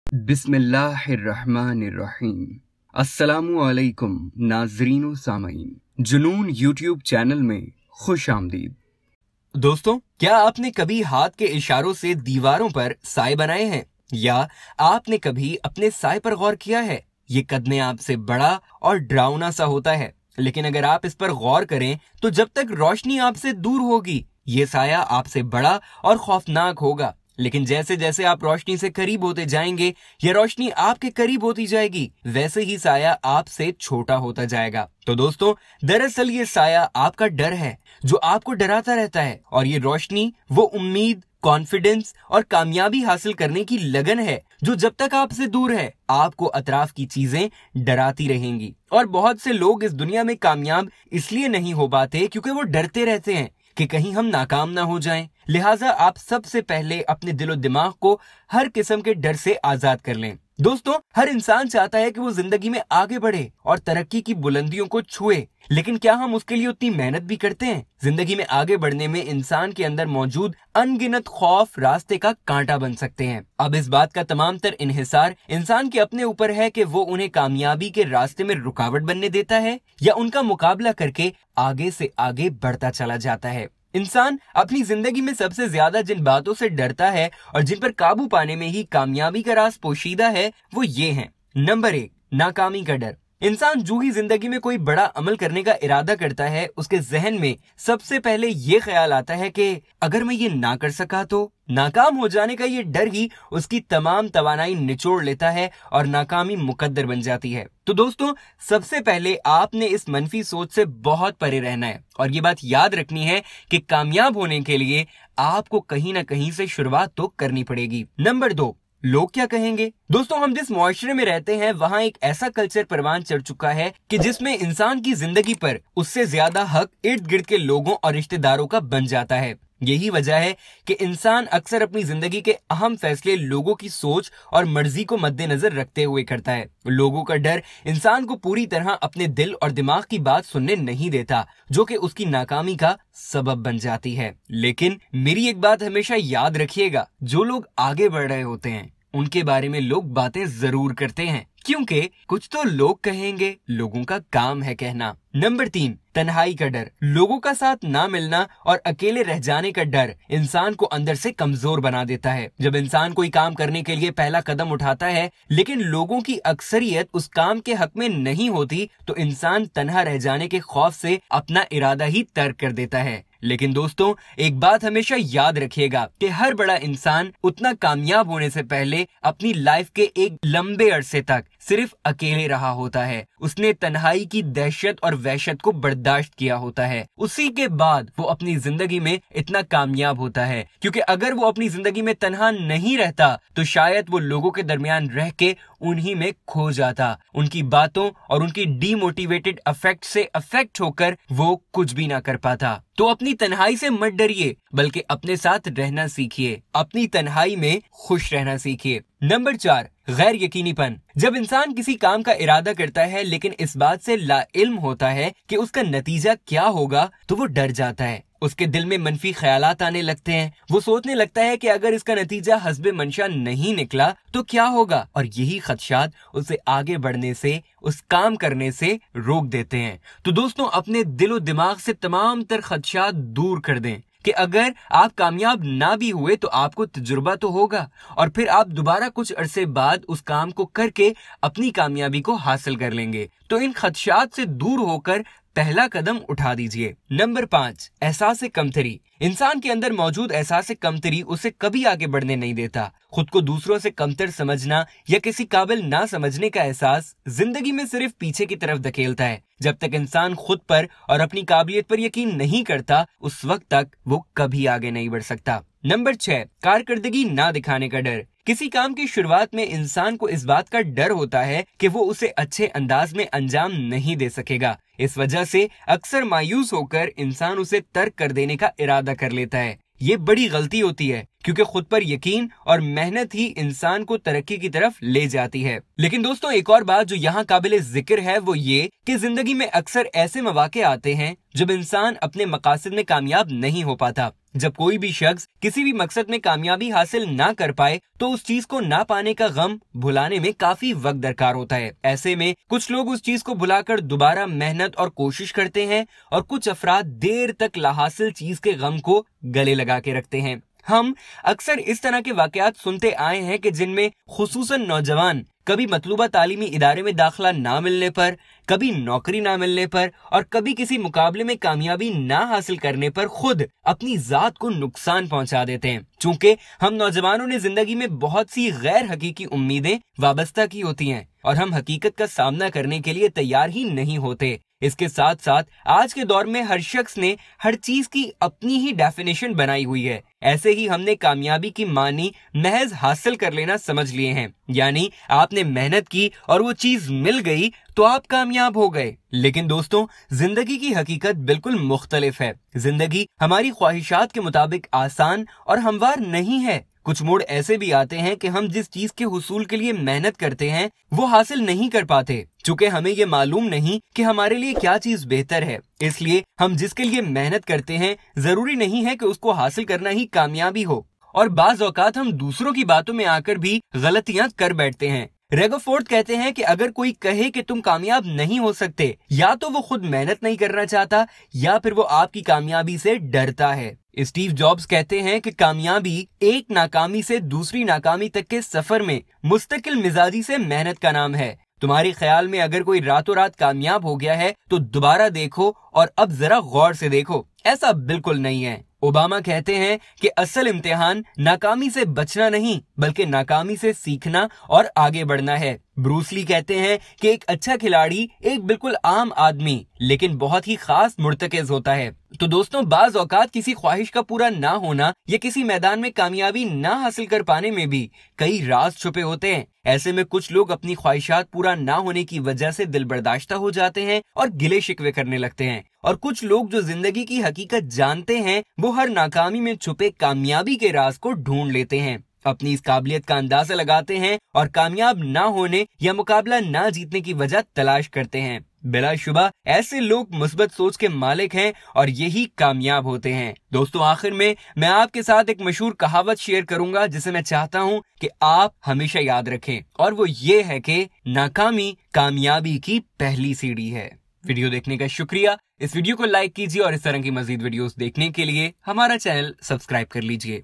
बिस्मिल्लाहिर्रहमानिर्रहीम। अस्सलामुअलैकुम नाज़रीन सामीन। जुनून यूट्यूब चैनल में खुश आमदीद। दोस्तों, क्या आपने कभी हाथ के इशारों से दीवारों पर साए बनाए हैं या आपने कभी अपने साए पर गौर किया है? ये कद में आपसे बड़ा और डरावना सा होता है, लेकिन अगर आप इस पर गौर करें तो जब तक रोशनी आपसे दूर होगी ये साया आपसे बड़ा और खौफनाक होगा, लेकिन जैसे जैसे आप रोशनी से करीब होते जाएंगे या रोशनी आपके करीब होती जाएगी वैसे ही साया आपसे छोटा होता जाएगा। तो दोस्तों, दरअसल ये साया आपका डर है जो आपको डराता रहता है, और ये रोशनी वो उम्मीद, कॉन्फिडेंस और कामयाबी हासिल करने की लगन है जो जब तक आपसे दूर है आपको अतराफ की चीजें डराती रहेंगी। और बहुत से लोग इस दुनिया में कामयाब इसलिए नहीं हो पाते क्योंकि वो डरते रहते हैं कि कहीं हम नाकाम ना हो जाएं। लिहाजा आप सबसे पहले अपने दिलो दिमाग को हर किस्म के डर से आजाद कर लें। दोस्तों, हर इंसान चाहता है कि वो जिंदगी में आगे बढ़े और तरक्की की बुलंदियों को छुए, लेकिन क्या हम उसके लिए उतनी मेहनत भी करते हैं? जिंदगी में आगे बढ़ने में इंसान के अंदर मौजूद अनगिनत खौफ रास्ते का कांटा बन सकते हैं। अब इस बात का तमाम तर इन्हिसार इंसान के अपने ऊपर है कि वो उन्हें कामयाबी के रास्ते में रुकावट बनने देता है या उनका मुकाबला करके आगे से आगे बढ़ता चला जाता है। इंसान अपनी जिंदगी में सबसे ज्यादा जिन बातों से डरता है और जिन पर काबू पाने में ही कामयाबी का राज पोशीदा है वो ये हैं। नंबर 1, नाकामी का डर। इंसान जो ही जिंदगी में कोई बड़ा अमल करने का इरादा करता है उसके जहन में सबसे पहले ये ख्याल आता है कि अगर मैं ये ना कर सका तो। नाकाम हो जाने का ये डर ही उसकी तमाम तवानाई निचोड़ लेता है और नाकामी मुकद्दर बन जाती है। तो दोस्तों, सबसे पहले आपने इस मनफी सोच से बहुत परे रहना है और ये बात याद रखनी है कि कामयाब होने के लिए आपको कहीं ना कहीं से शुरुआत तो करनी पड़ेगी। नंबर 2, लोग क्या कहेंगे। दोस्तों, हम जिस मुआशरे में रहते हैं वहां एक ऐसा कल्चर परवान चढ़ चुका है कि जिसमें इंसान की जिंदगी पर उससे ज्यादा हक इर्द गिर्द के लोगों और रिश्तेदारों का बन जाता है। यही वजह है कि इंसान अक्सर अपनी जिंदगी के अहम फैसले लोगों की सोच और मर्जी को मद्देनजर रखते हुए करता है। लोगों का डर इंसान को पूरी तरह अपने दिल और दिमाग की बात सुनने नहीं देता, जो कि उसकी नाकामी का सबब बन जाती है। लेकिन मेरी एक बात हमेशा याद रखिएगा, जो लोग आगे बढ़ रहे होते हैं उनके बारे में लोग बातें जरूर करते हैं, क्योंकि कुछ तो लोग कहेंगे, लोगों का काम है कहना। नंबर 3, तन्हाई का डर। लोगों का साथ ना मिलना और अकेले रह जाने का डर इंसान को अंदर से कमजोर बना देता है। जब इंसान कोई काम करने के लिए पहला कदम उठाता है लेकिन लोगों की अक्सरियत उस काम के हक में नहीं होती तो इंसान तन्हा रह जाने के खौफ से अपना इरादा ही तर्क कर देता है। लेकिन दोस्तों, एक बात हमेशा याद रखिएगा कि हर बड़ा इंसान उतना कामयाब होने से पहले अपनी लाइफ के एक लंबे अरसे तक सिर्फ अकेले रहा होता है। उसने तन्हाई की दहशत और वहशत को बर्दाश्त किया होता है। उसी के बाद वो अपनी जिंदगी में इतना कामयाब होता है, क्योंकि अगर वो अपनी जिंदगी में तन्हा नहीं रहता तो शायद वो लोगों के दरमियान रह के उन्हीं में खो जाता। उनकी बातों और उनकी डीमोटिवेटेड अफेक्ट से अफेक्ट होकर वो कुछ भी ना कर पाता। तो अपनी तन्हाई से मत डरिए, बल्कि अपने साथ रहना सीखिए, अपनी तन्हाई में खुश रहना सीखिए। नंबर 4, गैर यकीनीपन। जब इंसान किसी काम का इरादा करता है लेकिन इस बात से लाइल्म होता है कि उसका नतीजा क्या होगा तो वो डर जाता है। उसके दिल में मनफी ख्यालात आने लगते हैं। वो सोचने लगता है कि अगर इसका नतीजा हस्बे मंशा नहीं निकला तो क्या होगा, और यही खदशात उसे आगे बढ़ने से, उस काम करने से रोक देते हैं। तो दोस्तों, अपने दिलो दिमाग से तमाम तर खदशात दूर कर दें कि अगर आप कामयाब ना भी हुए तो आपको तजुर्बा तो होगा और फिर आप दोबारा कुछ अरसे बाद उस काम को करके अपनी कामयाबी को हासिल कर लेंगे। तो इन खदशात से दूर होकर पहला कदम उठा दीजिए। नंबर 5, एहसास कमतरी। इंसान के अंदर मौजूद एहसास कमतरी उसे कभी आगे बढ़ने नहीं देता। खुद को दूसरों से कमतर समझना या किसी काबिल ना समझने का एहसास जिंदगी में सिर्फ पीछे की तरफ धकेलता है। जब तक इंसान खुद पर और अपनी काबिलियत पर यकीन नहीं करता उस वक्त तक वो कभी आगे नहीं बढ़ सकता। नंबर 6, कारकर्दगी ना दिखाने का डर। किसी काम की शुरुआत में इंसान को इस बात का डर होता है कि वो उसे अच्छे अंदाज में अंजाम नहीं दे सकेगा। इस वजह से अक्सर मायूस होकर इंसान उसे तर्क कर देने का इरादा कर लेता है। ये बड़ी गलती होती है क्योंकि खुद पर यकीन और मेहनत ही इंसान को तरक्की की तरफ ले जाती है। लेकिन दोस्तों, एक और बात जो यहाँ काबिल जिक्र है वो ये कि जिंदगी में अक्सर ऐसे मौके आते हैं जब इंसान अपने मकासद में कामयाब नहीं हो पाता। जब कोई भी शख्स किसी भी मकसद में कामयाबी हासिल ना कर पाए तो उस चीज को ना पाने का गम भुलाने में काफी वक्त दरकार होता है। ऐसे में कुछ लोग उस चीज को भुलाकर दोबारा मेहनत और कोशिश करते हैं और कुछ अफराद देर तक लाहासिल चीज के गम को गले लगा के रखते हैं। हम अक्सर इस तरह के वाकयात सुनते आए हैं कि जिनमें खुसूसन नौजवान कभी मतलूबा तालीमी इदारे में दाखिला ना मिलने पर, कभी नौकरी ना मिलने पर और कभी किसी मुकाबले में कामयाबी ना हासिल करने पर खुद अपनी जात को नुकसान पहुंचा देते हैं। चूंकि हम नौजवानों ने जिंदगी में बहुत सी गैर हकीकी उम्मीदें वाबस्ता की होती हैं और हम हकीकत का सामना करने के लिए तैयार ही नहीं होते। इसके साथ साथ आज के दौर में हर शख्स ने हर चीज की अपनी ही डेफिनेशन बनाई हुई है। ऐसे ही हमने कामयाबी की मानी महज हासिल कर लेना समझ लिए हैं, यानी आपने मेहनत की और वो चीज मिल गई तो आप कामयाब हो गए। लेकिन दोस्तों, जिंदगी की हकीकत बिल्कुल मुख्तलिफ है। जिंदगी हमारी ख्वाहिशात के मुताबिक आसान और हमवार नहीं है। कुछ मोड़ ऐसे भी आते हैं कि हम जिस चीज के हुसूल के लिए मेहनत करते हैं वो हासिल नहीं कर पाते, चूंकि हमें ये मालूम नहीं कि हमारे लिए क्या चीज बेहतर है। इसलिए हम जिसके लिए मेहनत करते हैं जरूरी नहीं है कि उसको हासिल करना ही कामयाबी हो, और बाज औकात हम दूसरों की बातों में आकर भी गलतियां कर बैठते हैं। रेगोफोर्ड कहते हैं कि अगर कोई कहे कि तुम कामयाब नहीं हो सकते, या तो वो खुद मेहनत नहीं करना चाहता या फिर वो आपकी कामयाबी से डरता है। स्टीव जॉब्स कहते हैं कि कामयाबी एक नाकामी से दूसरी नाकामी तक के सफर में मुस्तकिल मिजाजी से मेहनत का नाम है। तुम्हारे ख्याल में अगर कोई रातों रात कामयाब हो गया है तो दोबारा देखो और अब जरा गौर से देखो, ऐसा बिल्कुल नहीं है। ओबामा कहते हैं कि असल इम्तिहान नाकामी से बचना नहीं बल्कि नाकामी से सीखना और आगे बढ़ना है। ब्रूस ली कहते हैं कि एक अच्छा खिलाड़ी एक बिल्कुल आम आदमी लेकिन बहुत ही खास मुर्तकिज होता है। तो दोस्तों, बाज औकात किसी ख्वाहिश का पूरा ना होना या किसी मैदान में कामयाबी ना हासिल कर पाने में भी कई राज छुपे होते हैं। ऐसे में कुछ लोग अपनी ख्वाहिशात पूरा ना होने की वजह से दिल बर्दाश्ता हो जाते हैं और गिले शिकवे करने लगते हैं, और कुछ लोग जो जिंदगी की हकीकत जानते हैं वो हर नाकामी में छुपे कामयाबी के राज को ढूंढ लेते हैं, अपनी इस काबिलियत का अंदाजा लगाते हैं और कामयाब ना होने या मुकाबला ना जीतने की वजह तलाश करते हैं। बिलाशुबा ऐसे लोग मुस्बत सोच के मालिक हैं और यही कामयाब होते हैं। दोस्तों, आखिर में मैं आपके साथ एक मशहूर कहावत शेयर करूंगा जिसे मैं चाहता हूं कि आप हमेशा याद रखें, और वो ये है कि नाकामी कामयाबी की पहली सीढ़ी है। वीडियो देखने का शुक्रिया। इस वीडियो को लाइक कीजिए और इस तरह की मजीद वीडियोस देखने के लिए हमारा चैनल सब्सक्राइब कर लीजिए।